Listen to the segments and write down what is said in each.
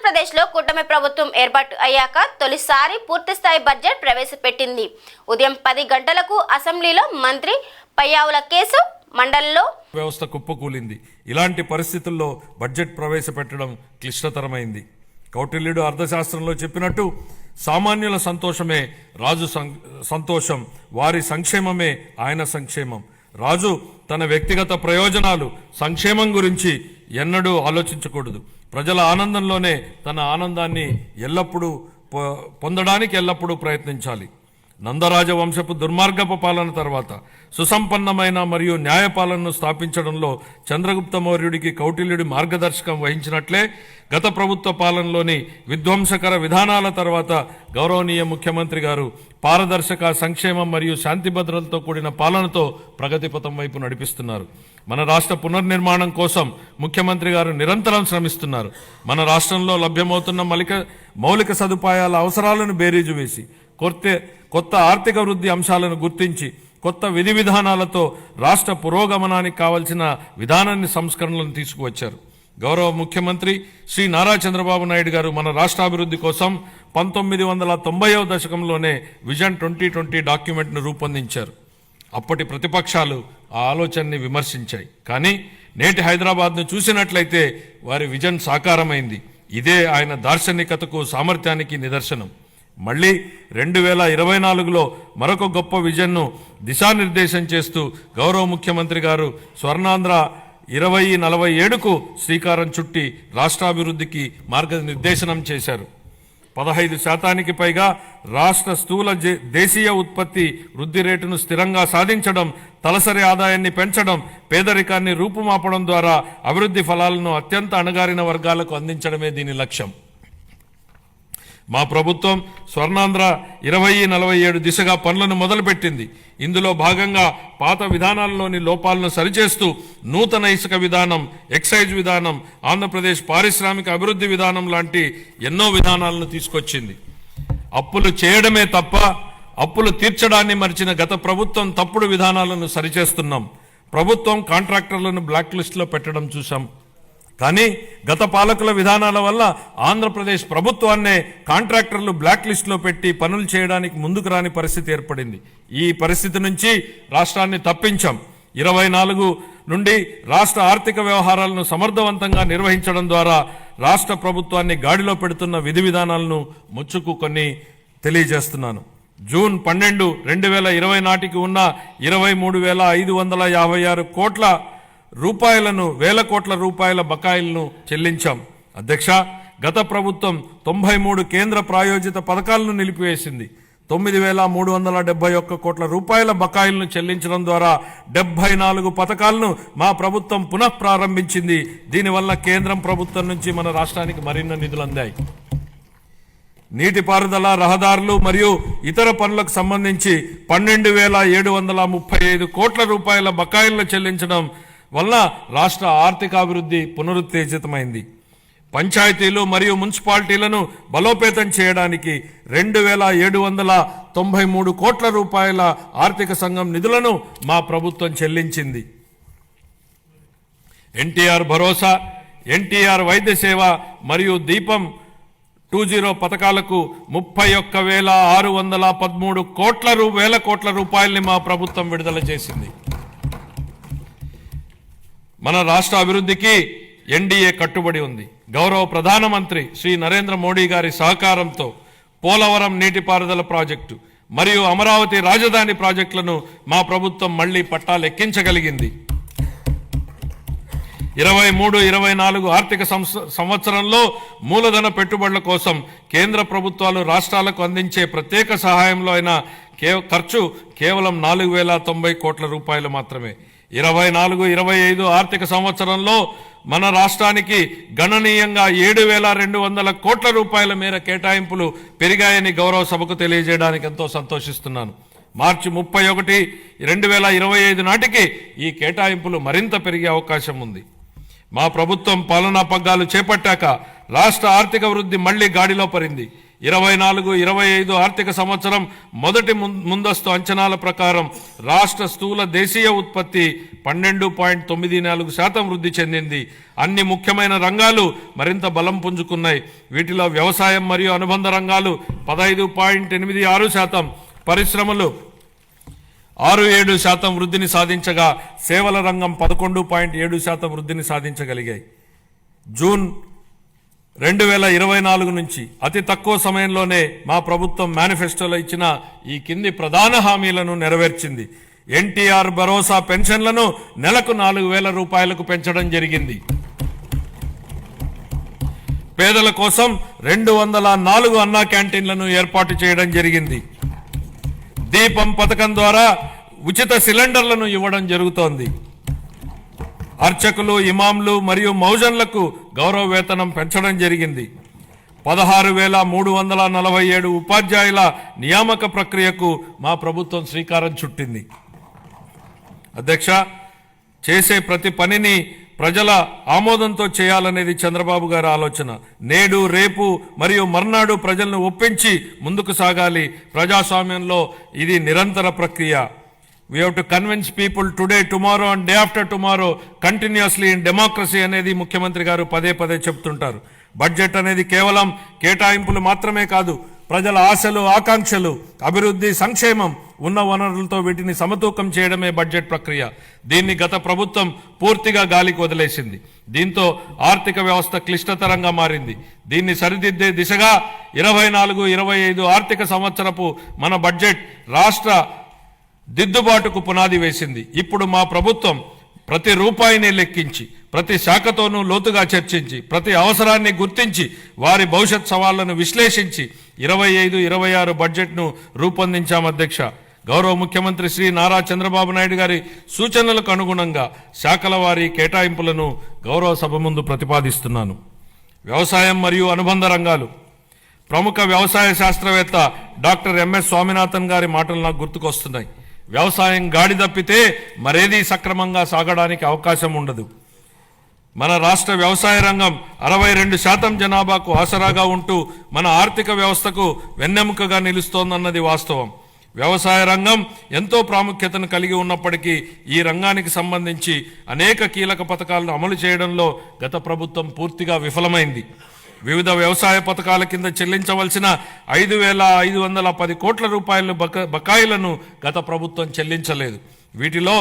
ఆంధ్రప్రదేశ్లో కూటమి ప్రభుత్వం ఏర్పాటు అయ్యాక తొలిసారి పూర్తిస్థాయి బడ్జెట్ ప్రవేశపెట్టింది. ఉదయం 10 గంటలకు అసెంబ్లీలో మంత్రి పయ్యావుల కేశవ్ మండలిలో వ్యవస్థ కుప్పకూలింది. ఇలాంటి పరిస్థితుల్లో బడ్జెట్ ప్రవేశపెట్టడం క్లిష్టతరమైంది. కౌటిల్యుడు అర్థశాస్త్రంలో చెప్పినట్టు సామాన్యుల సంతోషమే రాజు సంతోషం, వారి సంక్షేమమే ఆయన సంక్షేమం. రాజు తన వ్యక్తిగత ప్రయోజనాలు సంక్షేమం గురించి ఎన్నడూ ఆలోచించకూడదు. ప్రజల ఆనందంలోనే తన ఆనందాన్ని పొందడానికి ఎల్లప్పుడూ ప్రయత్నించాలి. నందరాజ వంశపు దుర్మార్గపు పాలన తర్వాత సుసంపన్నమైన మరియు న్యాయపాలనను స్థాపించడంలో చంద్రగుప్త మౌర్యుడికి కౌటిల్యుడి మార్గదర్శకం వహించినట్లే గత ప్రభుత్వ పాలనలోని విధ్వంసకర విధానాల తర్వాత గౌరవనీయ ముఖ్యమంత్రి గారు పారదర్శక సంక్షేమం మరియు శాంతి భద్రతలతో కూడిన పాలనతో ప్రగతి పథం వైపు నడిపిస్తున్నారు. మన రాష్ట్ర పునర్నిర్మాణం కోసం ముఖ్యమంత్రి గారు నిరంతరం శ్రమిస్తున్నారు. మన రాష్ట్రంలో లభ్యమవుతున్న మౌలిక సదుపాయాల అవసరాలను బేరీజు వేసి కొత్త ఆర్థిక వృద్ధి అంశాలను గుర్తించి కొత్త విధి విధానాలతో రాష్ట్ర పురోగమనానికి కావలసిన విధానాన్ని సంస్కరణలను తీసుకువచ్చారు. గౌరవ ముఖ్యమంత్రి శ్రీ నారా చంద్రబాబు నాయుడు గారు మన రాష్ట్రాభివృద్ధి కోసం 1990వ దశకంలోనే విజన్ 2020 డాక్యుమెంట్ను రూపొందించారు. అప్పటి ప్రతిపక్షాలు ఆ ఆలోచనని విమర్శించాయి. కానీ నేటి హైదరాబాద్ను చూసినట్లయితే వారి విజన్ సాకారమైంది. ఇదే ఆయన దార్శనికతకు సామర్థ్యానికి నిదర్శనం. మళ్ళీ 2024లో మరొక గొప్ప విజన్ను దిశానిర్దేశం చేస్తూ గౌరవ ముఖ్యమంత్రి గారు స్వర్ణాంధ్ర 2047కు శ్రీకారం చుట్టి రాష్ట్రాభివృద్ధికి మార్గనిర్దేశనం చేశారు. 15% పైగా రాష్ట్ర స్థూల దేశీయ ఉత్పత్తి వృద్ధి రేటును స్థిరంగా సాధించడం, తలసరి ఆదాయాన్ని పెంచడం, పేదరికాన్ని రూపుమాపడం ద్వారా అభివృద్ధి ఫలాలను అత్యంత అణగారిన వర్గాలకు అందించడమే దీని లక్ష్యం. మా ప్రభుత్వం స్వర్ణాంధ్ర 2047 దిశగా పనులను మొదలుపెట్టింది. ఇందులో భాగంగా పాత విధానాల్లోని లోపాలను సరిచేస్తూ నూతన ఇసుక విధానం, ఎక్సైజ్ విధానం, ఆంధ్రప్రదేశ్ పారిశ్రామిక అభివృద్ధి విధానం లాంటి ఎన్నో విధానాలను తీసుకొచ్చింది. అప్పులు చేయడమే తప్ప అప్పులు తీర్చడాన్ని మరిచిన గత ప్రభుత్వం తప్పుడు విధానాలను సరిచేస్తున్నాం. ప్రభుత్వం కాంట్రాక్టర్లను బ్లాక్ లిస్టులో పెట్టడం చూసాం. కానీ గత పాలకుల విధానాల వల్ల ఆంధ్రప్రదేశ్ ప్రభుత్వాన్నే కాంట్రాక్టర్లు బ్లాక్ లిస్టులో పెట్టి పనులు చేయడానికి ముందుకు రాని పరిస్థితి ఏర్పడింది. ఈ పరిస్థితి నుంచి రాష్ట్రాన్ని తప్పించాం. 24 నుండి రాష్ట్ర ఆర్థిక వ్యవహారాలను సమర్థవంతంగా నిర్వహించడం ద్వారా రాష్ట్ర ప్రభుత్వాన్ని గాడిలో పెడుతున్న విధి విధానాలను ముచ్చుకు కొన్ని తెలియజేస్తున్నాను. జూన్ 12, 2020 నాటికి ఉన్న 23,556 కోట్ల రూపాయలను, వేల కోట్ల రూపాయల బకాయిలను చెల్లించాం. అధ్యక్ష, గత ప్రభుత్వం 93 కేంద్ర ప్రాయోజిత పథకాలను నిలిపివేసింది. 9,371 కోట్ల రూపాయల బకాయిలను చెల్లించడం ద్వారా 74 పథకాలను మా ప్రభుత్వం పునఃప్రారంభించింది. దీనివల్ల కేంద్రం ప్రభుత్వం నుంచి మన రాష్ట్రానికి మరిన్ని నిధులు అందాయి. నీటిపారుదల, రహదారులు మరియు ఇతర పనులకు సంబంధించి 12,735 కోట్ల రూపాయల బకాయిలను చెల్లించడం వల్ల రాష్ట్ర ఆర్థికాభివృద్ధి పునరుత్తేజితమైంది. పంచాయతీలు మరియు మున్సిపాలిటీలను బలోపేతం చేయడానికి 2,793 కోట్ల రూపాయల ఆర్థిక సంఘం నిధులను మా ప్రభుత్వం చెల్లించింది. ఎన్టీఆర్ భరోసా, ఎన్టీఆర్ వైద్య సేవ మరియు దీపం 20 పథకాలకు 31,613 వేల కోట్ల రూపాయల్ని మా ప్రభుత్వం విడుదల చేసింది. మన రాష్ట్ర అభివృద్ధికి ఎన్డీఏ కట్టుబడి ఉంది. గౌరవ ప్రధానమంత్రి శ్రీ నరేంద్ర మోడీ గారి సహకారంతో పోలవరం నీటిపారుదల ప్రాజెక్టు మరియు అమరావతి రాజధాని ప్రాజెక్టులను మా ప్రభుత్వం మళ్లీ పట్టాలెక్కించగలిగింది. 23-24 ఆర్థిక సంవత్సరంలో మూలధన పెట్టుబడుల కోసం కేంద్ర ప్రభుత్వాలు రాష్ట్రాలకు అందించే ప్రత్యేక సహాయంలో అయిన ఖర్చు కేవలం 4,090 కోట్ల రూపాయలు మాత్రమే. 24-25 ఆర్థిక సంవత్సరంలో మన రాష్ట్రానికి గణనీయంగా 7,200 కోట్ల రూపాయల మేర కేటాయింపులు పెరిగాయని గౌరవ సభకు తెలియజేయడానికి ఎంతో సంతోషిస్తున్నాను. మార్చి 31, 2025 నాటికి ఈ కేటాయింపులు మరింత పెరిగే అవకాశం ఉంది. మా ప్రభుత్వం పాలనా పగ్గాలు చేపట్టాక రాష్ట్ర ఆర్థిక వృద్ధి మళ్లీ గాడిలో పడింది. 24-25 ఆర్థిక సంవత్సరం మొదటి ముందస్తు అంచనాల ప్రకారం రాష్ట్ర స్థూల దేశీయ ఉత్పత్తి 12.94% వృద్ధి చెందింది. అన్ని ముఖ్యమైన రంగాలు మరింత బలం పుంజుకున్నాయి. వీటిలో వ్యవసాయం మరియు అనుబంధ రంగాలు 15.86%, పరిశ్రమలు 6.7% వృద్ధిని సాధించగా సేవల రంగం 11.7% వృద్ధిని సాధించగలిగాయి. జూన్ 2024 నుంచి అతి తక్కువ సమయంలోనే మా ప్రభుత్వం మేనిఫెస్టోలో ఇచ్చిన ఈ కింది ప్రధాన హామీలను నెరవేర్చింది. ఎన్టీఆర్ భరోసా పెన్షన్లను నెలకు 4,000 రూపాయలకు పెంచడం జరిగింది. పేదల కోసం 204 అన్నా క్యాంటీన్లను ఏర్పాటు చేయడం జరిగింది. దీపం పథకం ద్వారా ఉచిత సిలిండర్లను ఇవ్వడం జరుగుతోంది. అర్చకులు, ఇమాంలు మరియు మౌజన్లకు గౌరవ వేతనం పెంచడం జరిగింది. 16,347 ఉపాధ్యాయుల నియామక ప్రక్రియకు మా ప్రభుత్వం శ్రీకారం చుట్టింది. అధ్యక్ష, చేసే ప్రతి పనిని ప్రజల ఆమోదంతో చేయాలనేది చంద్రబాబు గారి ఆలోచన. నేడు, రేపు మరియు మర్నాడు ప్రజలను ఒప్పించి ముందుకు సాగాలి. ప్రజాస్వామ్యంలో ఇది నిరంతర ప్రక్రియ. We have to convince people today, tomorrow and day after tomorrow continuously in democracy అనేది ముఖ్యమంత్రి గారు పదే పదే చెప్తుంటారు. బడ్జెట్ అనేది కేవలం కేటాయింపులు మాత్రమే కాదు, ప్రజల ఆశలు, ఆకాంక్షలు, అభివృద్ధి, సంక్షేమం, ఉన్న వనరులతో వీటిని సమతూకం చేయడమే బడ్జెట్ ప్రక్రియ. దీన్ని గత ప్రభుత్వం పూర్తిగా గాలికి వదిలేసింది. దీంతో ఆర్థిక వ్యవస్థ క్లిష్టతరంగా మారింది. దీన్ని సరిదిద్దే దిశగా 24-25 ఆర్థిక సంవత్సరపు మన బడ్జెట్ రాష్ట్ర దిద్దుబాటుకు పునాది వేసింది. ఇప్పుడు మా ప్రభుత్వం ప్రతి రూపాయిని లెక్కించి, ప్రతి శాఖతోనూ లోతుగా చర్చించి, ప్రతి అవసరాన్ని గుర్తించి, వారి భవిష్యత్ సవాళ్లను విశ్లేషించి 25-26 బడ్జెట్ను రూపొందించాం. అధ్యక్ష, గౌరవ ముఖ్యమంత్రి శ్రీ నారా చంద్రబాబు నాయుడు గారి సూచనలకు అనుగుణంగా శాఖల వారీ కేటాయింపులను గౌరవ సభ ముందు ప్రతిపాదిస్తున్నాను. వ్యవసాయం మరియు అనుబంధ రంగాలు. ప్రముఖ వ్యవసాయ శాస్త్రవేత్త డాక్టర్ ఎంఎస్ స్వామినాథన్ గారి మాటలు నాకు గుర్తుకొస్తున్నాయి. వ్యవసాయం గాడి తప్పితే మరేదీ సక్రమంగా సాగడానికి అవకాశం ఉండదు. మన రాష్ట్ర వ్యవసాయ రంగం 62% జనాభాకు ఆసరాగా ఉంటూ మన ఆర్థిక వ్యవస్థకు వెన్నెముకగా నిలుస్తోందన్నది వాస్తవం. వ్యవసాయ రంగం ఎంతో ప్రాముఖ్యతను కలిగి ఉన్నప్పటికీ ఈ రంగానికి సంబంధించి అనేక కీలక పథకాలను అమలు చేయడంలో గత ప్రభుత్వం పూర్తిగా విఫలమైంది. వివిధ వ్యవసాయ పథకాల కింద చెల్లించవలసిన 5,510 కోట్ల రూపాయల బకాయిలను గత ప్రభుత్వం చెల్లించలేదు. వీటిలో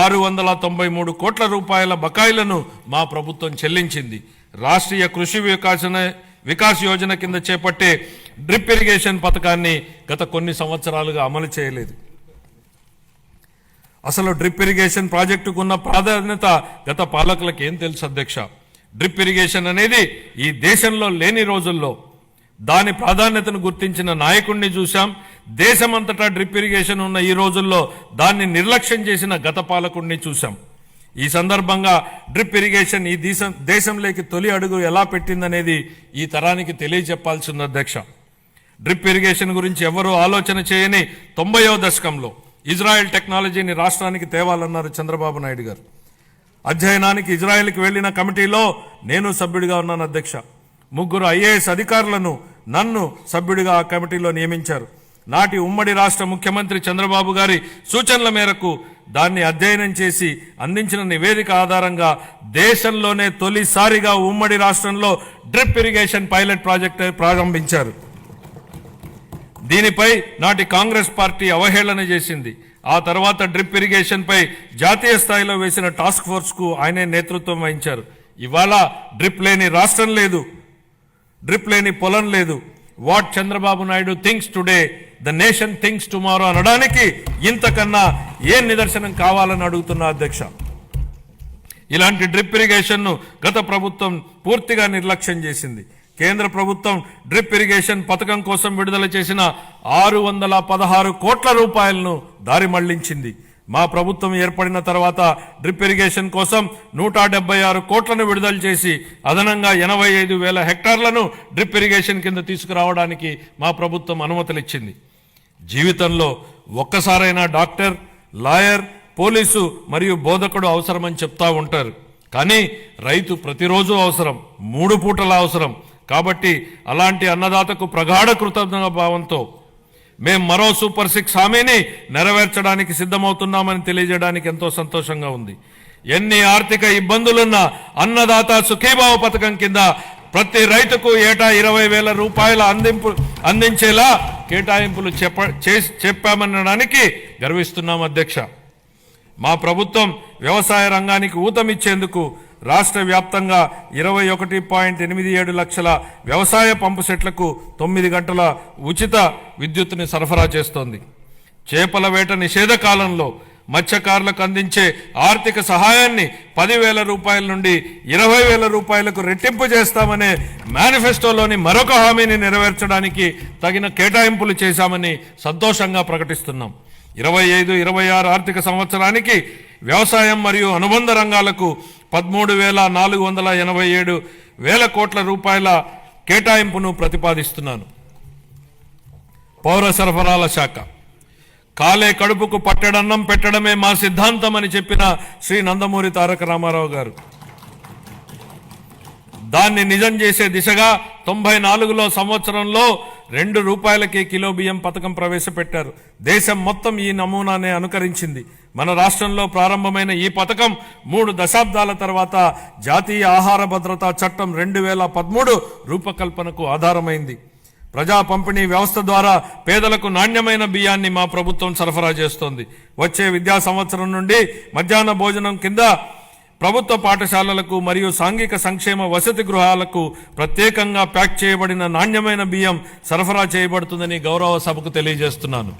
693 కోట్ల రూపాయల బకాయిలను మా ప్రభుత్వం చెల్లించింది. రాష్ట్రీయ కృషి వికాస్ యోజన కింద చేపట్టే డ్రిప్ ఇరిగేషన్ పథకాన్ని గత కొన్ని సంవత్సరాలుగా అమలు చేయలేదు. అసలు డ్రిప్ ఇరిగేషన్ ప్రాజెక్టుకు ఉన్న ప్రాధాన్యత గత పాలకులకు ఏం తెలుసు అధ్యక్ష? డ్రిప్ ఇరిగేషన్ అనేది ఈ దేశంలో లేని రోజుల్లో దాని ప్రాధాన్యతను గుర్తించిన నాయకుడిని చూశాం. దేశమంతటా డ్రిప్ ఇరిగేషన్ ఉన్న ఈ రోజుల్లో దాన్ని నిర్లక్ష్యం చేసిన గత పాలకుడిని చూశాం. ఈ సందర్భంగా డ్రిప్ ఇరిగేషన్ ఈ దేశంలోకి తొలి అడుగు ఎలా పెట్టిందనేది ఈ తరానికి తెలియజెప్పాల్సింది అధ్యక్ష. డ్రిప్ ఇరిగేషన్ గురించి ఎవరూ ఆలోచన చేయని 90వ దశకంలో ఇజ్రాయెల్ టెక్నాలజీని రాష్ట్రానికి తేవాలన్నారు చంద్రబాబు నాయుడు గారు. అధ్యయనానికి ఇజ్రాయెల్కి వెళ్లిన కమిటీలో నేను సభ్యుడిగా ఉన్నాను అధ్యక్ష. 3 IAS అధికారులను నన్ను సభ్యుడిగా ఆ కమిటీలో నియమించారు. నాటి ఉమ్మడి రాష్ట్ర ముఖ్యమంత్రి చంద్రబాబు గారి సూచనల మేరకు దాన్ని అధ్యయనం చేసి అందించిన నివేదిక ఆధారంగా దేశంలోనే తొలిసారిగా ఉమ్మడి రాష్ట్రంలో డ్రిప్ ఇరిగేషన్ పైలట్ ప్రాజెక్టు ప్రారంభించారు. దీనిపై నాటి కాంగ్రెస్ పార్టీ అవహేళన చేసింది. ఆ తర్వాత డ్రిప్ ఇరిగేషన్ పై జాతీయ స్థాయిలో వేసిన టాస్క్ ఫోర్స్ కు ఆయనే నేతృత్వం వహించారు. ఇవాళ డ్రిప్ లేని రాష్ట్రం లేదు, డ్రిప్ లేని పొలం లేదు. What Chandrababu Naidu thinks today the nation thinks tomorrow అనడానికి ఇంతకన్నా ఏం నిదర్శనం కావాలని అడుగుతున్నా అధ్యక్ష. ఇలాంటి డ్రిప్ ఇరిగేషన్ ను గత ప్రభుత్వం పూర్తిగా నిర్లక్ష్యం చేసింది. కేంద్ర ప్రభుత్వం డ్రిప్ ఇరిగేషన్ పథకం కోసం విడుదల చేసిన 616 కోట్ల రూపాయలను దారి మళ్లించింది. మా ప్రభుత్వం ఏర్పడిన తర్వాత డ్రిప్ ఇరిగేషన్ కోసం 176 కోట్లను విడుదల చేసి అదనంగా 85,000 హెక్టార్లను డ్రిప్ ఇరిగేషన్ కింద తీసుకురావడానికి మా ప్రభుత్వం అనుమతులిచ్చింది. జీవితంలో ఒక్కసారైనా డాక్టర్, లాయర్, పోలీసు మరియు బోధకుడు అవసరమని చెప్తా ఉంటారు. కానీ రైతు ప్రతిరోజు అవసరం, 3 పూటల అవసరం. కాబట్టి అలాంటి అన్నదాతకు ప్రగాఢ కృతజ్ఞత భావంతో మేం మరో సూపర్ 6 హామీని నెరవేర్చడానికి సిద్ధమవుతున్నామని తెలియజేయడానికి ఎంతో సంతోషంగా ఉంది. ఎన్ని ఆర్థిక ఇబ్బందులున్నా అన్నదాత సుఖీభావ పథకం కింద ప్రతి రైతుకు ఏటా 20,000 రూపాయల అందించేలా కేటాయింపులు చెప్పామనడానికి గర్విస్తున్నాం అధ్యక్ష. మా ప్రభుత్వం వ్యవసాయ రంగానికి ఊతమిచ్చేందుకు రాష్ట్ర వ్యాప్తంగా 21.87 లక్షల వ్యవసాయ పంపు సెట్లకు 9 గంటల ఉచిత విద్యుత్తుని సరఫరా చేస్తోంది. చేపల వేట నిషేధ కాలంలో మత్స్యకారులకు అందించే ఆర్థిక సహాయాన్ని 10,000 రూపాయల నుండి 20,000 రూపాయలకు రెట్టింపు చేస్తామనే మేనిఫెస్టోలోని మరొక హామీని నెరవేర్చడానికి తగిన కేటాయింపులు చేశామని సంతోషంగా ప్రకటిస్తున్నాం. 25-26 ఆర్థిక సంవత్సరానికి వ్యవసాయం మరియు అనుబంధ రంగాలకు 13,487 కోట్ల రూపాయల కేటాయింపును ప్రతిపాదిస్తున్నాను. పౌర సరఫరాల శాఖ కాలే కడుపుకు పట్టెడన్నం పెట్టడమే మా సిద్ధాంతం అని చెప్పిన శ్రీ నందమూరి తారక రామారావు గారు దాన్ని నిజం చేసే దిశగా 94లో సంవత్సరంలో 2 రూపాయలకే కిలో బియ్యం పథకం ప్రవేశపెట్టారు. దేశం మొత్తం ఈ నమూనానే అనుకరించింది. మన రాష్ట్రంలో ప్రారంభమైన ఈ పథకం 3 దశాబ్దాల తర్వాత జాతీయ ఆహార భద్రతా చట్టం 2013 రూపకల్పనకు ఆధారమైంది. ప్రజా పంపిణీ వ్యవస్థ ద్వారా పేదలకు నాణ్యమైన బియ్యాన్ని మా ప్రభుత్వం సరఫరా చేస్తోంది. వచ్చే విద్యా సంవత్సరం నుండి మధ్యాహ్న భోజనం కింద ప్రభుత్వ పాఠశాలలకు మరియు సాంఘిక సంక్షేమ వసతి గృహాలకు ప్రత్యేకంగా ప్యాక్ చేయబడిన నాణ్యమైన బియ్యం సరఫరా చేయబడుతుందని గౌరవ సభకు తెలియజేస్తున్నాను.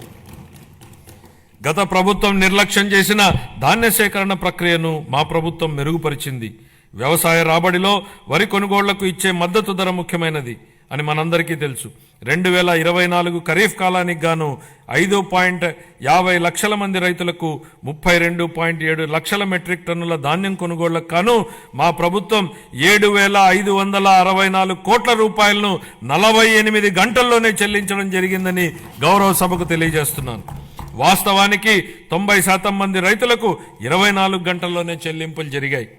గత ప్రభుత్వం నిర్లక్ష్యం చేసిన ధాన్య సేకరణ ప్రక్రియను మా ప్రభుత్వం మెరుగుపరిచింది. వ్యవసాయ రాబడిలో వరి కొనుగోళ్లకు ఇచ్చే మద్దతు ధర ముఖ్యమైనది అని మనందరికీ తెలుసు. 2024 ఖరీఫ్ కాలానికి గాను 5.50 లక్షల మంది రైతులకు 32.7 లక్షల మెట్రిక్ టన్నుల ధాన్యం కొనుగోళ్లకు గాను మా ప్రభుత్వం 7,564 కోట్ల రూపాయలను 48 గంటల్లోనే చెల్లించడం జరిగిందని గౌరవ సభకు తెలియజేస్తున్నాను. వాస్తవానికి 90% మంది రైతులకు 24 గంటల్లోనే చెల్లింపులు జరిగాయి.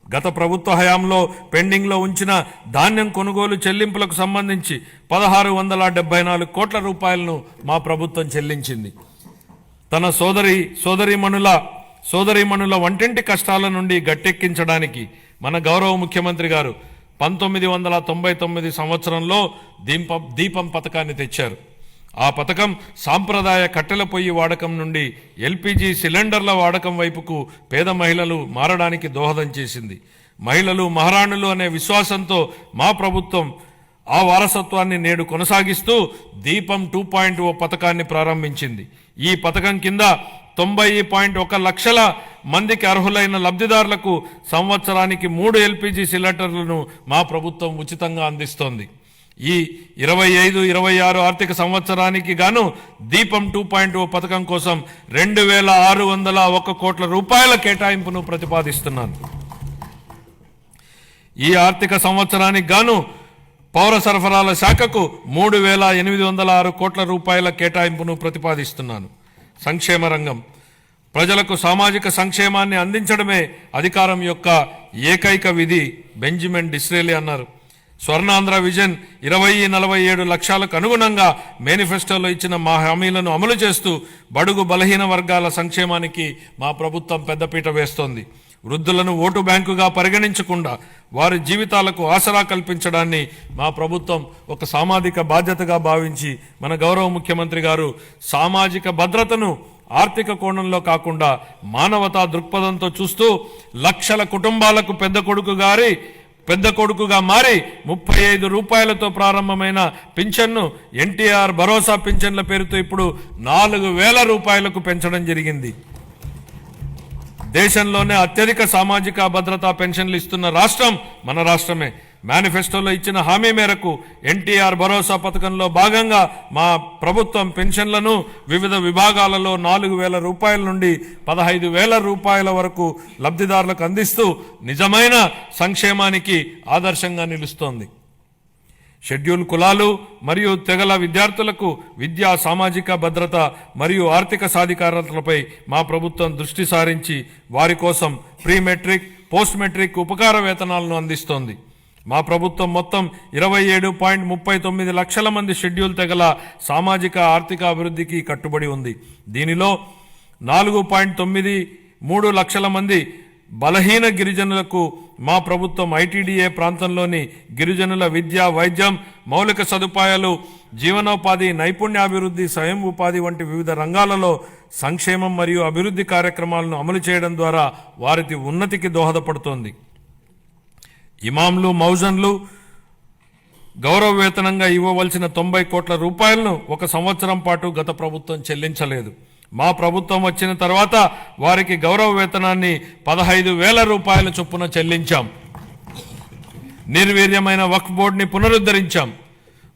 గత ప్రభుత్వ హయాంలో పెండింగ్లో ఉంచిన ధాన్యం కొనుగోలు చెల్లింపులకు సంబంధించి 1,674 కోట్ల రూపాయలను మా ప్రభుత్వం చెల్లించింది. తన సోదరీమణుల వంటింటి కష్టాల నుండి గట్టెక్కించడానికి మన గౌరవ ముఖ్యమంత్రి గారు 1999 సంవత్సరంలో దీపం పథకాన్ని తెచ్చారు. ఆ పథకం సాంప్రదాయ కట్టెల పొయ్యి వాడకం నుండి ఎల్పిజి సిలిండర్ల వాడకం వైపుకు పేద మహిళలు మారడానికి దోహదం చేసింది. మహిళలు మహారాణులు అనే విశ్వాసంతో మా ప్రభుత్వం ఆ వారసత్వాన్ని నేడు కొనసాగిస్తూ దీపం 2.0 పథకాన్ని ప్రారంభించింది. ఈ పథకం కింద 90.1 లక్షల మందికి అర్హులైన లబ్ధిదారులకు సంవత్సరానికి 3 ఎల్పిజి సిలిండర్లను మా ప్రభుత్వం ఉచితంగా అందిస్తోంది. ఈ 25-26 ఆర్థిక సంవత్సరానికి గాను దీపం 2.0 పథకం కోసం 2,601 కోట్ల రూపాయల కేటాయింపును ప్రతిపాదిస్తున్నాను. ఈ ఆర్థిక సంవత్సరానికి గాను పౌర సరఫరాల శాఖకు 3,806 కోట్ల రూపాయల కేటాయింపును ప్రతిపాదిస్తున్నాను. సంక్షేమ రంగం ప్రజలకు సామాజిక సంక్షేమాన్ని అందించడమే అధికారం యొక్క ఏకైక విధి బెంజమిన్ డిస్రేలి అన్నారు. స్వర్ణాంధ్ర విజన్ 2047 లక్ష్యాలకు అనుగుణంగా మేనిఫెస్టోలో ఇచ్చిన మా హామీలను అమలు చేస్తూ బడుగు బలహీన వర్గాల సంక్షేమానికి మా ప్రభుత్వం పెద్దపీట వేస్తోంది. వృద్ధులను ఓటు బ్యాంకుగా పరిగణించకుండా వారి జీవితాలకు ఆసరా కల్పించడాన్ని మా ప్రభుత్వం ఒక సామాజిక బాధ్యతగా భావించి మన గౌరవ ముఖ్యమంత్రి గారు సామాజిక భద్రతను ఆర్థిక కోణంలో కాకుండా మానవతా దృక్పథంతో చూస్తూ లక్షల కుటుంబాలకు పెద్ద కొడుకుగా మారి 35 రూపాయలతో ప్రారంభమైన పింఛన్ను ఎన్టీఆర్ భరోసా పింఛన్ల పేరుతో ఇప్పుడు 4,000 రూపాయలకు పెంచడం జరిగింది. దేశంలోనే అత్యధిక సామాజిక భద్రతా పెన్షన్లు ఇస్తున్న రాష్ట్రం మన రాష్ట్రమే. మేనిఫెస్టోలో ఇచ్చిన హామీ మేరకు ఎన్టీఆర్ భరోసా పథకంలో భాగంగా మా ప్రభుత్వం పెన్షన్లను వివిధ విభాగాలలో 4,000 రూపాయల నుండి 15,000 రూపాయల వరకు లబ్ధిదారులకు అందిస్తూ నిజమైన సంక్షేమానికి ఆదర్శంగా నిలుస్తోంది. షెడ్యూల్ కులాలు మరియు తెగల విద్యార్థులకు విద్యా సామాజిక భద్రత మరియు ఆర్థిక సాధికారతలపై మా ప్రభుత్వం దృష్టి సారించి వారి కోసం ప్రీ మెట్రిక్ పోస్ట్ మెట్రిక్ ఉపకార వేతనాలను అందిస్తోంది. మా ప్రభుత్వం మొత్తం 27.39 లక్షల మంది షెడ్యూల్ తెగల సామాజిక ఆర్థిక అభివృద్ధికి కట్టుబడి ఉంది. దీనిలో 4.93 లక్షల మంది బలహీన గిరిజనులకు మా ప్రభుత్వం ఐటీడీఏ ప్రాంతంలోని గిరిజనుల విద్య, వైద్యం, మౌలిక సదుపాయాలు, జీవనోపాధి, నైపుణ్యాభివృద్ధి, స్వయం ఉపాధి వంటి వివిధ రంగాలలో సంక్షేమం మరియు అభివృద్ధి కార్యక్రమాలను అమలు చేయడం ద్వారా వారి ఉన్నతికి దోహదపడుతోంది. ఇమాంలు, మౌజన్లు గౌరవ వేతనంగా ఇవ్వవలసిన 90 కోట్ల రూపాయలను 1 సంవత్సరం పాటు గత ప్రభుత్వం చెల్లించలేదు. మా ప్రభుత్వం వచ్చిన తర్వాత వారికి గౌరవ వేతనాన్ని 15,000 రూపాయల చొప్పున చెల్లించాం. నిర్వీర్యమైన వక్ఫ్ బోర్డుని పునరుద్ధరించాం.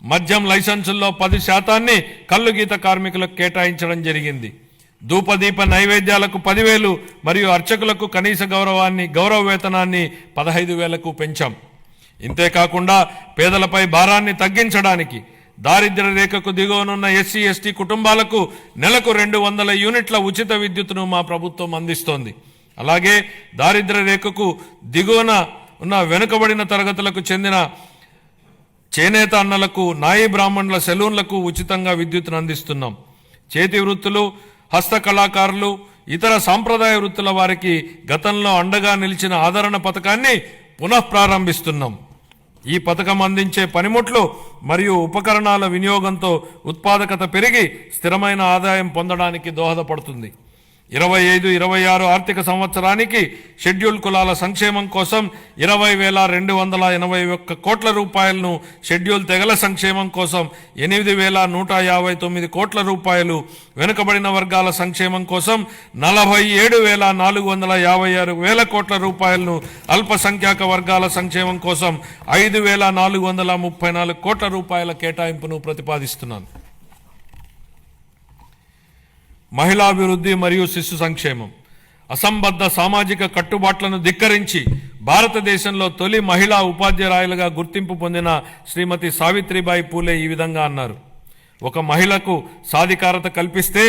మద్యం లైసెన్సుల్లో 10% కల్లు గీత కార్మికులకు కేటాయించడం జరిగింది. ధూపదీప నైవేద్యాలకు 10,000 మరియు అర్చకులకు కనీస గౌరవ వేతనాన్ని 15,000కు పెంచాం. ఇంతేకాకుండా పేదలపై భారాన్ని తగ్గించడానికి దారిద్ర్య రేఖకు దిగువనున్న ఎస్సీ, ఎస్టీ కుటుంబాలకు నెలకు 200 యూనిట్ల ఉచిత విద్యుత్తును మా ప్రభుత్వం అందిస్తోంది. అలాగే దారిద్ర్య రేఖకు దిగువన ఉన్న వెనుకబడిన తరగతులకు చెందిన చేనేత అన్నలకు, నాయి బ్రాహ్మణుల సెలూన్లకు ఉచితంగా విద్యుత్తును అందిస్తున్నాం. చేతి వృత్తులు, హస్త కళాకారులు, ఇతర సాంప్రదాయ వృత్తుల వారికి గతంలో అండగా నిలిచిన ఆదరణ పథకాన్ని పునఃప్రారంభిస్తున్నాం. ఈ పథకం అందించే పనిముట్లు మరియు ఉపకరణాల వినియోగంతో ఉత్పాదకత పెరిగి స్థిరమైన ఆదాయం పొందడానికి దోహదపడుతుంది. 25-26 ఆర్థిక సంవత్సరానికి షెడ్యూల్ కులాల సంక్షేమం కోసం 20,281 కోట్ల రూపాయలను, షెడ్యూల్ తెగల సంక్షేమం కోసం 8,159 కోట్ల రూపాయలు, వెనుకబడిన వర్గాల సంక్షేమం కోసం 47,456 కోట్ల రూపాయలను, అల్పసంఖ్యాక వర్గాల సంక్షేమం కోసం 5,434 కోట్ల రూపాయల కేటాయింపును ప్రతిపాదిస్తున్నాను. మహిళాభివృద్ధి మరియు శిశు సంక్షేమం. అసంబద్ధ సామాజిక కట్టుబాట్లను ధిక్కరించి భారతదేశంలో తొలి మహిళా ఉపాధ్యాయులుగా గుర్తింపు పొందిన శ్రీమతి సావిత్రిబాయి పూలే ఈ విధంగా అన్నారు: ఒక మహిళకు సాధికారత కల్పిస్తే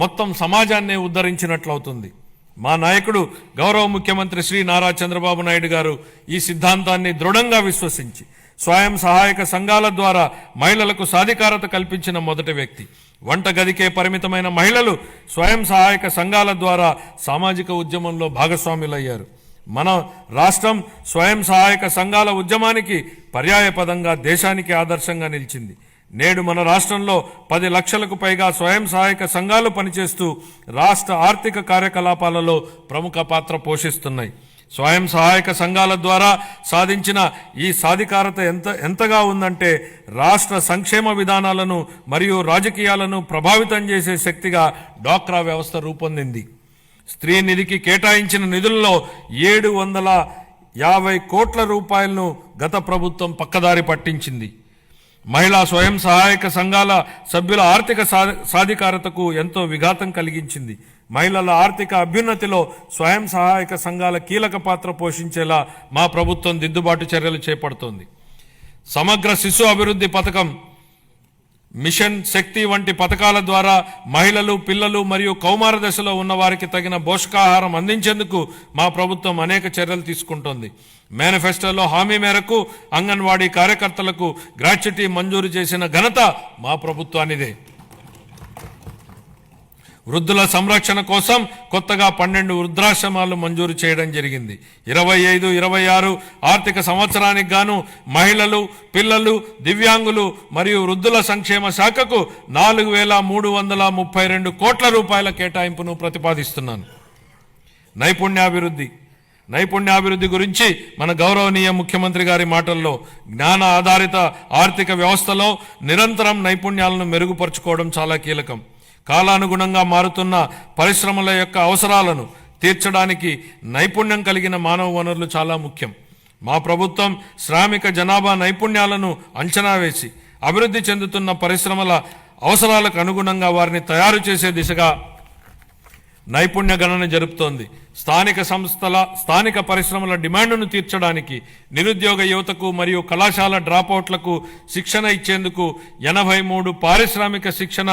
మొత్తం సమాజాన్నే ఉద్ధరించినట్లవుతుంది. మా నాయకుడు గౌరవ ముఖ్యమంత్రి శ్రీ నారా చంద్రబాబు నాయుడు గారు ఈ సిద్ధాంతాన్ని దృఢంగా విశ్వసించి స్వయం సహాయక సంఘాల ద్వారా మహిళలకు సాధికారత కల్పించిన మొదటి వ్యక్తి. వంటగదికే పరిమితమైన మహిళలు స్వయం సహాయక సంఘాల ద్వారా సామాజిక ఉద్యమంలో భాగస్వాములయ్యారు. మన రాష్ట్రం స్వయం సహాయక సంఘాల ఉద్యమానికి పర్యాయపదంగా దేశానికి ఆదర్శంగా నిలిచింది. నేడు మన రాష్ట్రంలో 10 లక్షలకు పైగా స్వయం సహాయక సంఘాలు పనిచేస్తూ రాష్ట్ర ఆర్థిక కార్యకలాపాలలో ప్రముఖ పాత్ర పోషిస్తున్నాయి. స్వయం సహాయక సంఘాల ద్వారా సాధించిన ఈ సాధికారత ఎంతగా ఉందంటే రాష్ట్ర సంక్షేమ విధానాలను మరియు రాజకీయాలను ప్రభావితం చేసే శక్తిగా డ్వాక్రా వ్యవస్థ రూపొందింది. స్త్రీ నిధికి కేటాయించిన నిధుల్లో 750 కోట్ల రూపాయలను గత ప్రభుత్వం పక్కదారి పట్టించింది. మహిళా స్వయం సహాయక సంఘాల సభ్యుల ఆర్థిక సాధికారతకు ఎంతో విఘాతం కలిగించింది. మహిళల ఆర్థిక అభ్యున్నతిలో స్వయం సహాయక సంఘాల కీలక పాత్ర పోషించేలా మా ప్రభుత్వం దిద్దుబాటు చర్యలు చేపడుతోంది. సమగ్ర శిశు అభివృద్ధి పథకం, మిషన్ శక్తి వంటి పథకాల ద్వారా మహిళలు, పిల్లలు మరియు కౌమార దశలో ఉన్న వారికి తగిన పోషకాహారం అందించేందుకు మా ప్రభుత్వం అనేక చర్యలు తీసుకుంటోంది. మేనిఫెస్టోలో హామీ మేరకు అంగన్వాడీ కార్యకర్తలకు గ్రాట్యుటీ మంజూరు చేసిన ఘనత మా ప్రభుత్వానిదే. వృద్ధుల సంరక్షణ కోసం కొత్తగా 12 వృద్ధాశ్రమాలు మంజూరు చేయడం జరిగింది. 25-26 ఆర్థిక సంవత్సరానికి గాను మహిళలు, పిల్లలు, దివ్యాంగులు మరియు వృద్ధుల సంక్షేమ శాఖకు 4,332 కోట్ల రూపాయల కేటాయింపును ప్రతిపాదిస్తున్నాను. నైపుణ్యాభివృద్ధి గురించి మన గౌరవనీయ ముఖ్యమంత్రి గారి మాటల్లో, జ్ఞాన ఆధారిత ఆర్థిక వ్యవస్థలో నిరంతరం నైపుణ్యాలను మెరుగుపరుచుకోవడం చాలా కీలకం. కాలానుగుణంగా మారుతున్న పరిశ్రమల యొక్క అవసరాలను తీర్చడానికి నైపుణ్యం కలిగిన మానవ వనరులు చాలా ముఖ్యం. మా ప్రభుత్వం శ్రామిక జనాభా నైపుణ్యాలను అంచనా వేసి అభివృద్ధి చెందుతున్న పరిశ్రమల అవసరాలకు అనుగుణంగా వారిని తయారు చేసే దిశగా నైపుణ్య గణన జరుపుతోంది. స్థానిక పరిశ్రమల డిమాండ్ను తీర్చడానికి నిరుద్యోగ యువతకు మరియు కళాశాల డ్రాపౌట్లకు శిక్షణ ఇచ్చేందుకు 83 పారిశ్రామిక శిక్షణ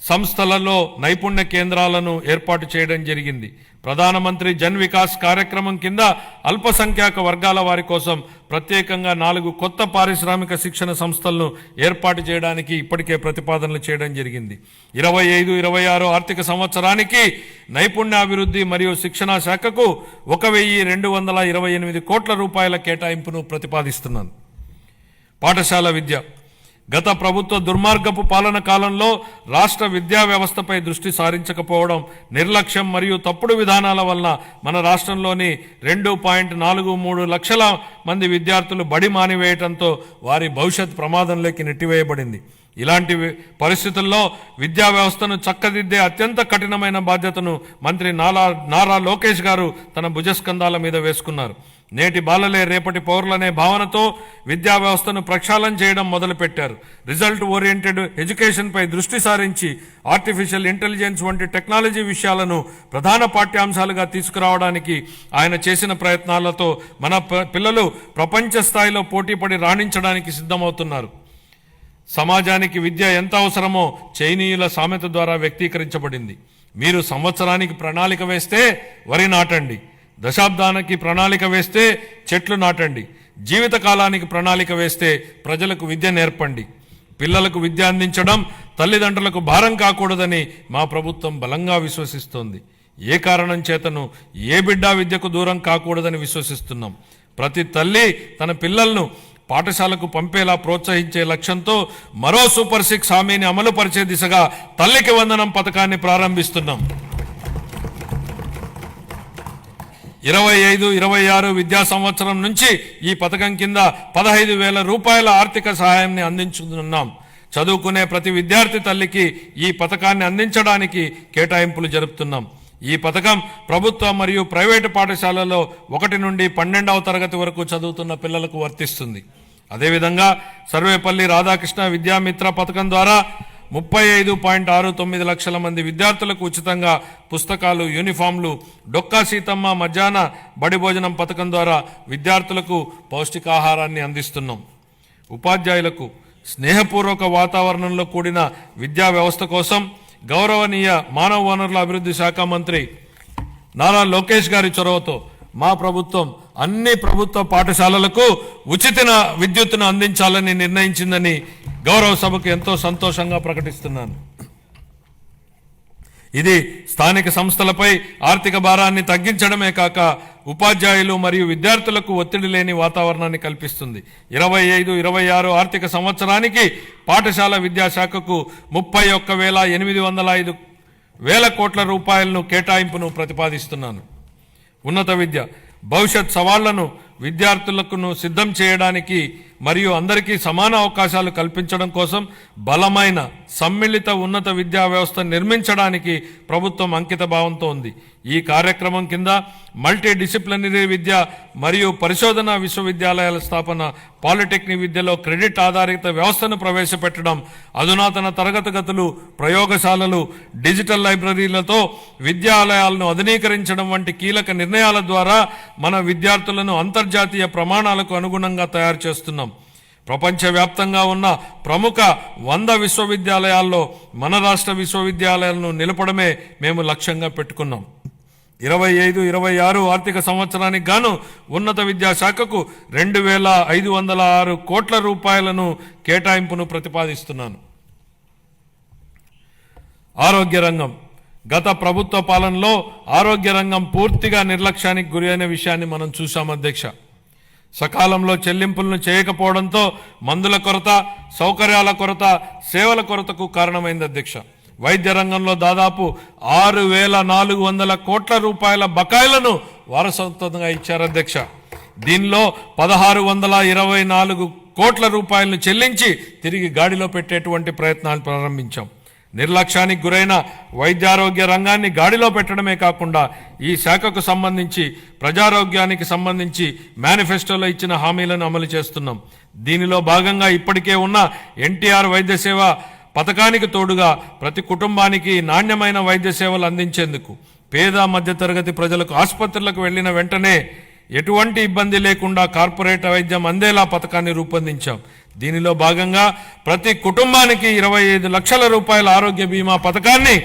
సంస్థలలో నైపుణ్య కేంద్రాలను ఏర్పాటు చేయడం జరిగింది. ప్రధానమంత్రి జన్ వికాస్ కార్యక్రమం కింద అల్పసంఖ్యాక వర్గాల వారి కోసం ప్రత్యేకంగా 4 కొత్త పారిశ్రామిక శిక్షణ సంస్థలను ఏర్పాటు చేయడానికి ఇప్పటికే ప్రతిపాదనలు చేయడం జరిగింది. 25-26 ఆర్థిక సంవత్సరానికి నైపుణ్యాభివృద్ధి మరియు శిక్షణా శాఖకు 1,228 కోట్ల రూపాయల కేటాయింపును ప్రతిపాదిస్తున్నాను. పాఠశాల విద్య. గత ప్రభుత్వ దుర్మార్గపు పాలన కాలంలో రాష్ట్ర విద్యా వ్యవస్థపై దృష్టి సారించకపోవడం, నిర్లక్ష్యం మరియు తప్పుడు విధానాల వలన మన రాష్ట్రంలోని 2.43 లక్షల మంది విద్యార్థులు బడి మానివేయడంతో వారి భవిష్యత్ ప్రమాదంలోకి నెట్టివేయబడింది. ఇలాంటి పరిస్థితుల్లో విద్యా వ్యవస్థను చక్కదిద్దే అత్యంత కఠినమైన బాధ్యతను మంత్రి నారా లోకేష్ గారు తన భుజస్కంధాల మీద వేసుకున్నారు. నేటి బాలలే రేపటి పౌరులనే భావనతో విద్యా వ్యవస్థను ప్రక్షాళన చేయడం మొదలుపెట్టారు. రిజల్ట్ ఓరియంటెడ్ ఎడ్యుకేషన్పై దృష్టి సారించి ఆర్టిఫిషియల్ ఇంటెలిజెన్స్ వంటి టెక్నాలజీ విషయాలను ప్రధాన పాఠ్యాంశాలుగా తీసుకురావడానికి ఆయన చేసిన ప్రయత్నాలతో మన పిల్లలు ప్రపంచ స్థాయిలో పోటీపడి రాణించడానికి సిద్ధమవుతున్నారు. సమాజానికి విద్య ఎంత అవసరమో చైనీయుల సామెత ద్వారా వ్యక్తీకరించబడింది. మీరు సంవత్సరానికి ప్రణాళిక వేస్తే వరి నాటండి, దశాబ్దానికి ప్రణాళిక వేస్తే చెట్లు నాటండి, జీవితకాలానికి ప్రణాళిక వేస్తే ప్రజలకు విద్య నేర్పండి. పిల్లలకు విద్య అందించడం తల్లిదండ్రులకు భారం కాకూడదని మా ప్రభుత్వం బలంగా విశ్వసిస్తోంది. ఏ కారణం చేతను ఏ బిడ్డ విద్యకు దూరం కాకూడదని విశ్వసిస్తున్నాం. ప్రతి తల్లి తన పిల్లలను పాఠశాలకు పంపేలా ప్రోత్సహించే లక్ష్యంతో మరో సూపర్ 6 హామీని అమలు పరిచే దిశగా తల్లికి వందనం పథకాన్ని ప్రారంభిస్తున్నాం. 25-26 విద్యా సంవత్సరం నుంచి ఈ పథకం కింద 15,000 రూపాయల ఆర్థిక సహాయాన్ని అందించుతున్నాం. చదువుకునే ప్రతి విద్యార్థి తల్లికి ఈ పథకాన్ని అందించడానికి కేటాయింపులు జరుపుతున్నాం. ఈ పథకం ప్రభుత్వ మరియు ప్రైవేటు పాఠశాలలో 1 నుండి 12వ తరగతి వరకు చదువుతున్న పిల్లలకు వర్తిస్తుంది. అదేవిధంగా సర్వేపల్లి రాధాకృష్ణ విద్యామిత్ర పథకం ద్వారా 35.69 లక్షల మంది విద్యార్థులకు ఉచితంగా పుస్తకాలు, యూనిఫామ్లు, డొక్కా సీతమ్మ మధ్యాహ్న బడి భోజనం పథకం ద్వారా విద్యార్థులకు పౌష్టికాహారాన్ని అందిస్తున్నాం. ఉపాధ్యాయులకు స్నేహపూర్వక వాతావరణంలో కూడిన విద్యా వ్యవస్థ కోసం గౌరవనీయ మానవ వనరుల అభివృద్ధి శాఖ మంత్రి నారా లోకేష్ గారి చొరవతో మా ప్రభుత్వం అన్ని ప్రభుత్వ పాఠశాలలకు ఉచిత విద్యుత్తును అందించాలని నిర్ణయించిందని గౌరవ సభకు ఎంతో సంతోషంగా ప్రకటిస్తున్నాను. ఇది స్థానిక సంస్థలపై ఆర్థిక భారాన్ని తగ్గించడమే కాక ఉపాధ్యాయులు మరియు విద్యార్థులకు ఒత్తిడి లేని వాతావరణాన్ని కల్పిస్తుంది. 25-26 ఆర్థిక సంవత్సరానికి పాఠశాల విద్యాశాఖకు 31,805 కోట్ల రూపాయలను కేటాయింపును ప్రతిపాదిస్తున్నాను. ఉన్నత విద్య. భవిష్యత్ సవాళ్లను విద్యార్థులకు సిద్ధం చేయడానికి మరియు అందరికీ సమాన అవకాశాలు కల్పించడం కోసం బలమైన సమ్మిళిత ఉన్నత విద్యా వ్యవస్థ నిర్మించడానికి ప్రభుత్వం అంకిత భావంతో ఉంది. ఈ కార్యక్రమం కింద మల్టీ డిసిప్లినరీ విద్య మరియు పరిశోధన విశ్వవిద్యాలయాల స్థాపన, పాలిటెక్నిక్ విద్యలో క్రెడిట్ ఆధారిత వ్యవస్థను ప్రవేశపెట్టడం, అధునాతన తరగతి గదులు, ప్రయోగశాలలు, డిజిటల్ లైబ్రరీలతో విద్యాలయాలను ఆధునీకరించడం వంటి కీలక నిర్ణయాల ద్వారా మన విద్యార్థులను అంతర్జాతీయ ప్రమాణాలకు అనుగుణంగా తయారు చేస్తున్నాం. ప్రపంచవ్యాప్తంగా ఉన్న ప్రముఖ 100 విశ్వవిద్యాలయాల్లో మన రాష్ట్ర విశ్వవిద్యాలయాలను నిలపడమే మేము లక్ష్యంగా పెట్టుకున్నాం. 25-26 ఆర్థిక సంవత్సరానికి గాను ఉన్నత విద్యాశాఖకు 2,506 కోట్ల రూపాయలను కేటాయింపును ప్రతిపాదిస్తున్నాను. ఆరోగ్య రంగం. గత ప్రభుత్వ పాలనలో ఆరోగ్య రంగం పూర్తిగా నిర్లక్ష్యానికి గురి అయిన విషయాన్ని మనం చూశాం అధ్యక్ష. సకాలంలో చెల్లింపులను చేయకపోవడంతో మందుల కొరత, సౌకర్యాల కొరత, సేవల కొరతకు కారణమైంది అధ్యక్ష. వైద్య రంగంలో దాదాపు 6,400 కోట్ల రూపాయల బకాయిలను వారసత్వంగా ఇచ్చారు అధ్యక్ష. దీనిలో 1,624 కోట్ల రూపాయలను చెల్లించి తిరిగి గాడిలో పెట్టేటువంటి ప్రయత్నాలు ప్రారంభించాం. నిర్లక్ష్యానికి గురైన వైద్యారోగ్య రంగాన్ని గాడిలో పెట్టడమే కాకుండా ఈ శాఖకు సంబంధించి ప్రజారోగ్యానికి సంబంధించి మేనిఫెస్టోలో ఇచ్చిన హామీలను అమలు చేస్తున్నాం. దీనిలో భాగంగా ఇప్పటికే ఉన్న ఎన్టీఆర్ వైద్య సేవ పథకానికి తోడుగా ప్రతి కుటుంబానికి నాణ్యమైన వైద్య సేవలు అందించేందుకు పేద మధ్యతరగతి ప్రజలకు ఆసుపత్రులకు వెళ్లిన వెంటనే ఎటువంటి ఇబ్బంది లేకుండా కార్పొరేట్ వైద్యం అందేలా పథకాన్ని రూపొందించాం. దీనిలో భాగంగా ప్రతి కుటుంబానికి 25 లక్షల రూపాయల ఆరోగ్య బీమా పథకాన్ని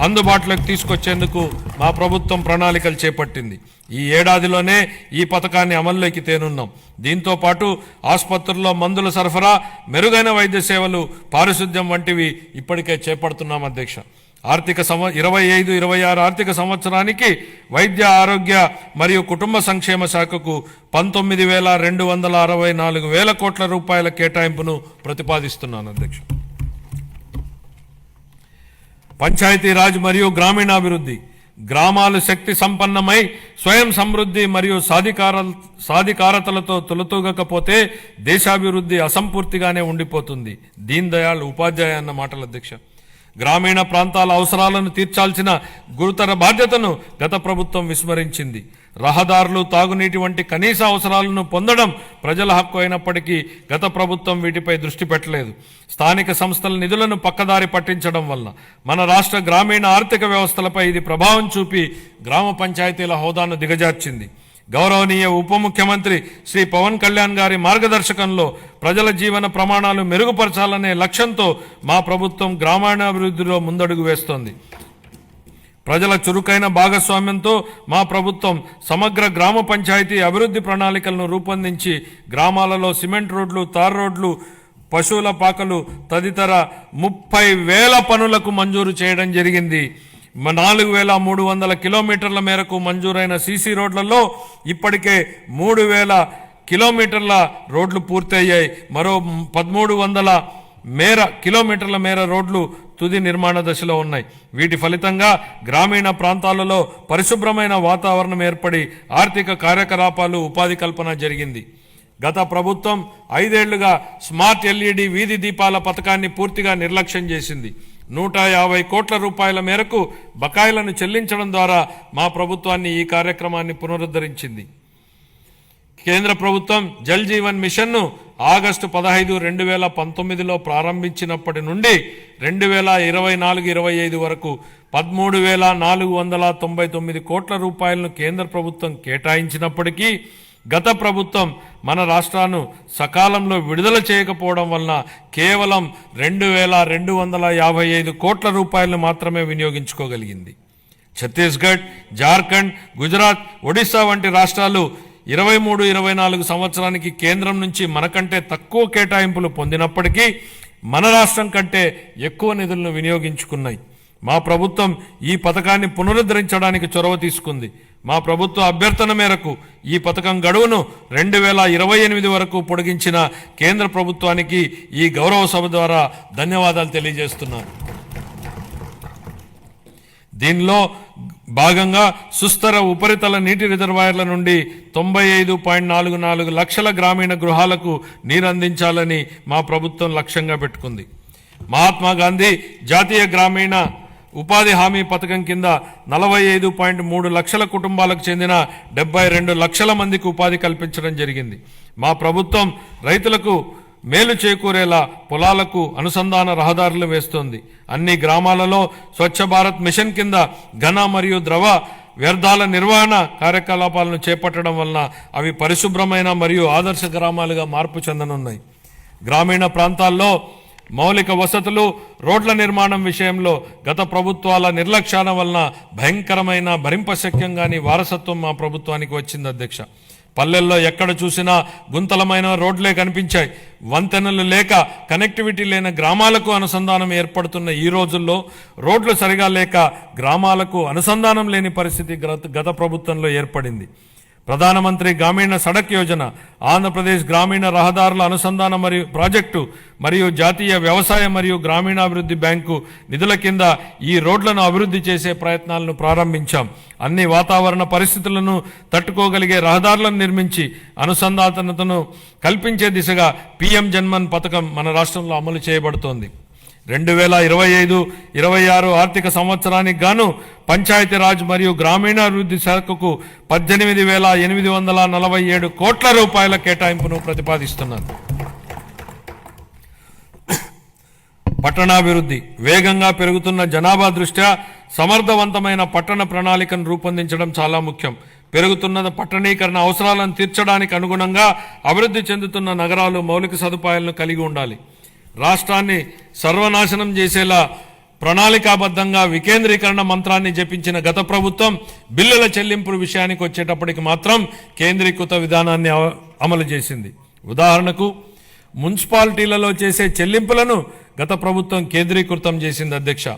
అందుబాటులోకి తీసుకొచ్చేందుకు మా ప్రభుత్వం ప్రణాళికలు చేపట్టింది. ఈ ఏడాదిలోనే ఈ పథకాన్ని అమల్లోకి తేనున్నాం. దీంతో పాటు ఆసుపత్రుల్లో మందుల సరఫరా, మెరుగైన వైద్య సేవలు, పారిశుద్ధ్యం వంటివి ఇప్పటికే చేపడుతున్నాం అధ్యక్ష. 25-26 ఆర్థిక సంవత్సరానికి వైద్య ఆరోగ్య మరియు కుటుంబ సంక్షేమ శాఖకు 19,264 కోట్ల రూపాయల కేటాయింపును ప్రతిపాదిస్తున్నాను అధ్యక్ష. పంచాయతీరాజ్ మరియు గ్రామీణాభివృద్ధి. గ్రామాలు శక్తి సంపన్నమై స్వయం సమృద్ధి మరియు సాధికారతలతో తొలతూగకపోతే దేశాభివృద్ధి అసంపూర్తిగానే ఉండిపోతుంది. దీన్ దయాళ్ ఉపాధ్యాయ అన్న మాటలు అధ్యక్ష. గ్రామీణ ప్రాంతాల అవసరాలను తీర్చాల్సిన గురుతర బాధ్యతను గత ప్రభుత్వం విస్మరించింది. రహదారులు, తాగునీటి వంటి కనీస అవసరాలను పొందడం ప్రజల హక్కు అయినప్పటికీ గత ప్రభుత్వం వీటిపై దృష్టి పెట్టలేదు. స్థానిక సంస్థల నిధులను పక్కదారి పట్టించడం వల్ల మన రాష్ట్ర గ్రామీణ ఆర్థిక వ్యవస్థలపై ఇది ప్రభావం చూపి గ్రామ పంచాయతీల హోదాను దిగజార్చింది. గౌరవనీయ ఉప ముఖ్యమంత్రి శ్రీ పవన్ కళ్యాణ్ గారి మార్గదర్శకంలో ప్రజల జీవన ప్రమాణాలు మెరుగుపరచాలనే లక్ష్యంతో మా ప్రభుత్వం గ్రామీణాభివృద్ధిలో ముందడుగు వేస్తోంది. ప్రజల చురుకైన భాగస్వామ్యంతో మా ప్రభుత్వం సమగ్ర గ్రామ పంచాయతీ అభివృద్ధి ప్రణాళికలను రూపొందించి గ్రామాలలో సిమెంట్ రోడ్లు, తార్ రోడ్లు, పశువుల పాకలు తదితర 30,000 పనులకు మంజూరు చేయడం జరిగింది. 4,300 కిలోమీటర్ల మేరకు మంజూరైన సీసీ రోడ్లలో ఇప్పటికే 3,000 కిలోమీటర్ల రోడ్లు పూర్తయ్యాయి. మరో 1,300 కిలోమీటర్ల మేర రోడ్లు తుది నిర్మాణ దశలో ఉన్నాయి. వీటి ఫలితంగా గ్రామీణ ప్రాంతాలలో పరిశుభ్రమైన వాతావరణం ఏర్పడి ఆర్థిక కార్యకలాపాలు, ఉపాధి కల్పన జరిగింది. గత ప్రభుత్వం 5 ఏళ్లుగా స్మార్ట్ ఎల్ఈడి వీధి దీపాల పథకాన్ని పూర్తిగా నిర్లక్ష్యం చేసింది. 150 కోట్ల రూపాయల మేరకు బకాయిలను చెల్లించడం ద్వారా మా ప్రభుత్వాన్ని ఈ కార్యక్రమాన్ని పునరుద్ధరించింది. కేంద్ర ప్రభుత్వం జల్ జీవన్ మిషన్ను ఆగస్టు 15, 2019లో ప్రారంభించినప్పటి నుండి 2024-25 వరకు 13,499 కోట్ల రూపాయలను కేంద్ర ప్రభుత్వం కేటాయించినప్పటికీ గత ప్రభుత్వం మన రాష్ట్రాన్ని సకాలంలో విడుదల చేయకపోవడం వలన కేవలం 2,255 కోట్ల రూపాయలను మాత్రమే వినియోగించుకోగలిగింది. ఛత్తీస్గఢ్, జార్ఖండ్, గుజరాత్, ఒడిశా వంటి రాష్ట్రాలు 23-24 సంవత్సరానికి కేంద్రం నుంచి మనకంటే తక్కువ కేటాయింపులు పొందినప్పటికీ మన రాష్ట్రం కంటే ఎక్కువ నిధులను వినియోగించుకున్నాయి. మా ప్రభుత్వం ఈ పథకాన్ని పునరుద్ధరించడానికి చొరవ తీసుకుంది. మా ప్రభుత్వ అభ్యర్థన మేరకు ఈ పథకం గడువును 2028 వరకు పొడిగించిన కేంద్ర ప్రభుత్వానికి ఈ గౌరవ సభ ద్వారా ధన్యవాదాలు తెలియజేస్తున్నాను. దీనిలో భాగంగా సుస్థిర ఉపరితల నీటి రిజర్వాయర్ల నుండి 95.44 లక్షల గ్రామీణ గృహాలకు నీరందించాలని మా ప్రభుత్వం లక్ష్యంగా పెట్టుకుంది. మహాత్మా గాంధీ జాతీయ గ్రామీణ ఉపాధి హామీ పథకం కింద 45.3 లక్షల కుటుంబాలకు చెందిన 72 లక్షల మందికి ఉపాధి కల్పించడం జరిగింది. మా ప్రభుత్వం రైతులకు మేలు చేకూరేలా పొలాలకు అనుసంధాన రహదారులు వేస్తోంది. అన్ని గ్రామాలలో స్వచ్ఛ భారత్ మిషన్ కింద ఘన మరియు ద్రవ వ్యర్థాల నిర్వహణ కార్యకలాపాలను చేపట్టడం వలన అవి పరిశుభ్రమైన మరియు ఆదర్శ గ్రామాలుగా మార్పు చెందనున్నాయి. గ్రామీణ ప్రాంతాల్లో మౌలిక వసతులు, రోడ్ల నిర్మాణం విషయంలో గత ప్రభుత్వాల నిర్లక్ష్యాల వలన భయంకరమైన భరింపశక్యంగాని వారసత్వం మా ప్రభుత్వానికి వచ్చింది అధ్యక్ష. పల్లెల్లో ఎక్కడ చూసినా గుంతలమైన రోడ్లే కనిపించాయి. వంతెనలు లేక కనెక్టివిటీ లేని గ్రామాలకు అనుసంధానం ఏర్పడుతున్న ఈ రోజుల్లో రోడ్లు సరిగా లేక గ్రామాలకు అనుసంధానం లేని పరిస్థితి గత ప్రభుత్వంలో ఏర్పడింది. ప్రధానమంత్రి గ్రామీణ సడక్ యోజన, ఆంధ్రప్రదేశ్ గ్రామీణ రహదారుల అనుసంధాన మరియు ప్రాజెక్టు మరియు జాతీయ వ్యవసాయ మరియు గ్రామీణాభివృద్ధి బ్యాంకు నిధుల కింద ఈ రోడ్లను అభివృద్ధి చేసే ప్రయత్నాలను ప్రారంభించాం. అన్ని వాతావరణ పరిస్థితులను తట్టుకోగలిగే రహదారులను నిర్మించి అనుసంధానతను కల్పించే దిశగా పీఎం జన్మన్ పథకం మన రాష్ట్రంలో అమలు చేయబడుతోంది. 2025-26 ఆర్థిక సంవత్సరానికి గాను పంచాయతీరాజ్ మరియు గ్రామీణాభివృద్ధి శాఖకు 18,847 కోట్ల రూపాయల కేటాయింపును ప్రతిపాదిస్తున్నారు. పట్టణాభివృద్ధి. వేగంగా పెరుగుతున్న జనాభా దృష్ట్యా సమర్థవంతమైన పట్టణ ప్రణాళికను రూపొందించడం చాలా ముఖ్యం. పెరుగుతున్న పట్టణీకరణ అవసరాలను తీర్చడానికి అనుగుణంగా అభివృద్ధి చెందుతున్న నగరాలు మౌలిక సదుపాయాలను కలిగి ఉండాలి. రాష్ట్రాన్ని సర్వనాశనం చేసేలా ప్రణాళికాబద్ధంగా వికేంద్రీకరణ మంత్రాన్ని జపించిన గత ప్రభుత్వం బిల్లుల చెల్లింపు విషయానికి వచ్చేటప్పటికి మాత్రం కేంద్రీకృత విధానాన్ని అమలు చేసింది. ఉదాహరణకు మున్సిపాలిటీలలో చేసే చెల్లింపులను గత ప్రభుత్వం కేంద్రీకృతం చేసింది అధ్యక్ష.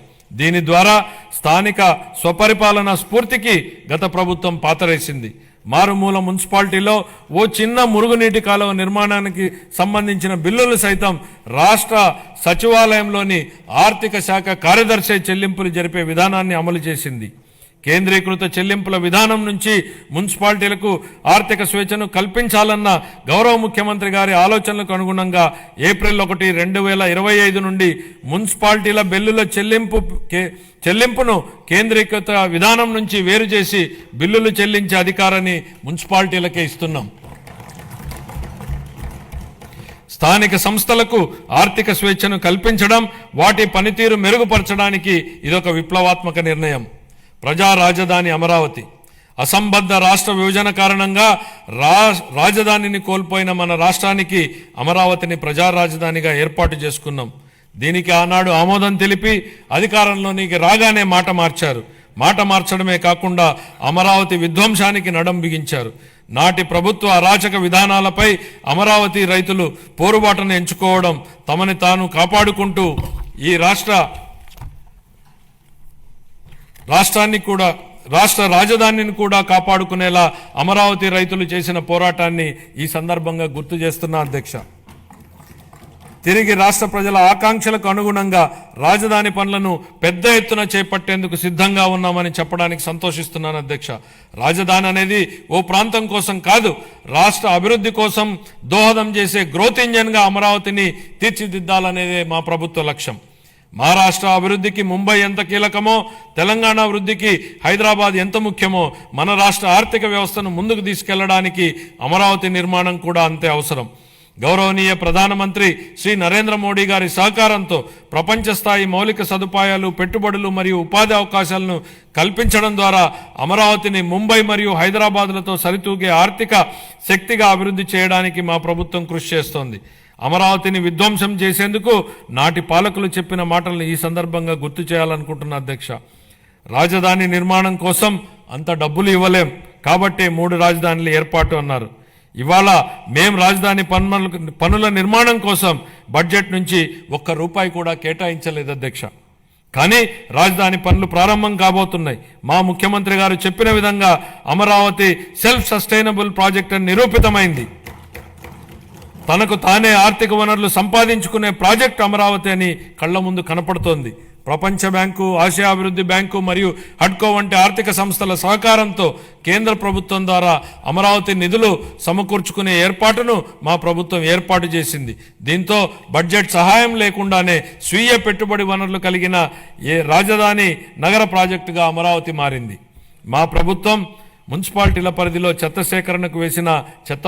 దీని ద్వారా స్థానిక స్వపరిపాలన స్ఫూర్తికి గత ప్రభుత్వం పాతరేసింది. మారుమూల మున్సిపాలిటీలో ఓ చిన్న మురుగునీటి కాలువ నిర్మాణానికి సంబంధించిన బిల్లులు సైతం రాష్ట్ర సచివాలయంలోని ఆర్థిక శాఖ కార్యదర్శి చెల్లింపులు జరిపే విధానాన్ని అమలు చేసింది. కేంద్రీకృత చెల్లింపుల విధానం నుంచి మున్సిపాలిటీలకు ఆర్థిక స్వేచ్ఛను కల్పించాలన్న గౌరవ ముఖ్యమంత్రి గారి ఆలోచనలకు అనుగుణంగా ఏప్రిల్ 1, 2025 నుండి మున్సిపాలిటీల బిల్లుల చెల్లింపును కేంద్రీకృత విధానం నుంచి వేరు చేసి బిల్లులు చెల్లించే అధికారాన్ని మున్సిపాలిటీలకే ఇస్తున్నాం. స్థానిక సంస్థలకు ఆర్థిక స్వేచ్ఛను కల్పించడం, వాటి పనితీరు మెరుగుపరచడానికి ఇదొక విప్లవాత్మక నిర్ణయం. ప్రజా రాజధాని అమరావతి. అసంబద్ధ రాష్ట్ర విభజన కారణంగా రాజధానిని కోల్పోయిన మన రాష్ట్రానికి అమరావతిని ప్రజా రాజధానిగా ఏర్పాటు చేసుకున్నాం. దీనికి ఆనాడు ఆమోదం తెలిపి అధికారంలోనికి రాగానే మాట మార్చారు. మాట మార్చడమే కాకుండా అమరావతి విధ్వంసానికి నడం బిగించారు. నాటి ప్రభుత్వ అరాచక విధానాలపై అమరావతి రైతులు పోరుబాటును ఎంచుకోవడం, తమని తాను కాపాడుకుంటూ ఈ రాష్ట్ర రాజధానిని కూడా కాపాడుకునేలా అమరావతి రైతులు చేసిన పోరాటాన్ని ఈ సందర్భంగా గుర్తు చేస్తున్నా అధ్యక్ష. తిరిగి రాష్ట్ర ప్రజల ఆకాంక్షలకు అనుగుణంగా రాజధాని పనులను పెద్ద ఎత్తున చేపట్టేందుకు సిద్ధంగా ఉన్నామని చెప్పడానికి సంతోషిస్తున్నాను అధ్యక్ష. రాజధాని అనేది ఓ ప్రాంతం కోసం కాదు, రాష్ట్ర అభివృద్ధి కోసం దోహదం చేసే గ్రోత్ ఇంజన్గా అమరావతిని తీర్చిదిద్దాలనేదే మా ప్రభుత్వ లక్ష్యం. మహారాష్ట్ర అభివృద్ధికి ముంబై ఎంత కీలకమో, తెలంగాణ అభివృద్ధికి హైదరాబాద్ ఎంత ముఖ్యమో, మన రాష్ట్ర ఆర్థిక వ్యవస్థను ముందుకు తీసుకెళ్లడానికి అమరావతి నిర్మాణం కూడా అంతే అవసరం. గౌరవనీయ ప్రధానమంత్రి శ్రీ నరేంద్ర మోడీ గారి సహకారంతో ప్రపంచ స్థాయి మౌలిక సదుపాయాలు, పెట్టుబడులు మరియు ఉపాధి అవకాశాలను కల్పించడం ద్వారా అమరావతిని ముంబై మరియు హైదరాబాద్లతో సరితూగే ఆర్థిక శక్తిగా అభివృద్ధి చేయడానికి మా ప్రభుత్వం కృషి చేస్తోంది. అమరావతిని విధ్వంసం చేసేందుకు నాటి పాలకులు చెప్పిన మాటలను ఈ సందర్భంగా గుర్తు చేయాలనుకుంటున్న అధ్యక్ష. రాజధాని నిర్మాణం కోసం అంత డబ్బులు ఇవ్వలేం కాబట్టి 3 రాజధానులు ఏర్పాటు అన్నారు. ఇవాళ మేం రాజధాని పనుల నిర్మాణం కోసం బడ్జెట్ నుంచి ₹1 కూడా కేటాయించలేదు అధ్యక్ష. కానీ రాజధాని పనులు ప్రారంభం కాబోతున్నాయి. మా ముఖ్యమంత్రి గారు చెప్పిన విధంగా అమరావతి సెల్ఫ్ సస్టైనబుల్ ప్రాజెక్ట్ అని నిరూపితమైంది. తనకు తానే ఆర్థిక వనరులు సంపాదించుకునే ప్రాజెక్ట్ అమరావతి అని కళ్ల ముందు కనపడుతోంది. ప్రపంచ బ్యాంకు, ఆసియా అభివృద్ధి బ్యాంకు మరియు హడ్కో వంటి ఆర్థిక సంస్థల సహకారంతో కేంద్ర ప్రభుత్వం ద్వారా అమరావతి నిధులు సమకూర్చుకునే ఏర్పాటును మా ప్రభుత్వం ఏర్పాటు చేసింది. దీంతో బడ్జెట్ సహాయం లేకుండానే స్వీయ పెట్టుబడి వనరులు కలిగిన రాజధాని నగర ప్రాజెక్టుగా అమరావతి మారింది. మా ప్రభుత్వం మున్సిపాలిటీల పరిధిలో చెత్త సేకరణకు వేసిన చెత్త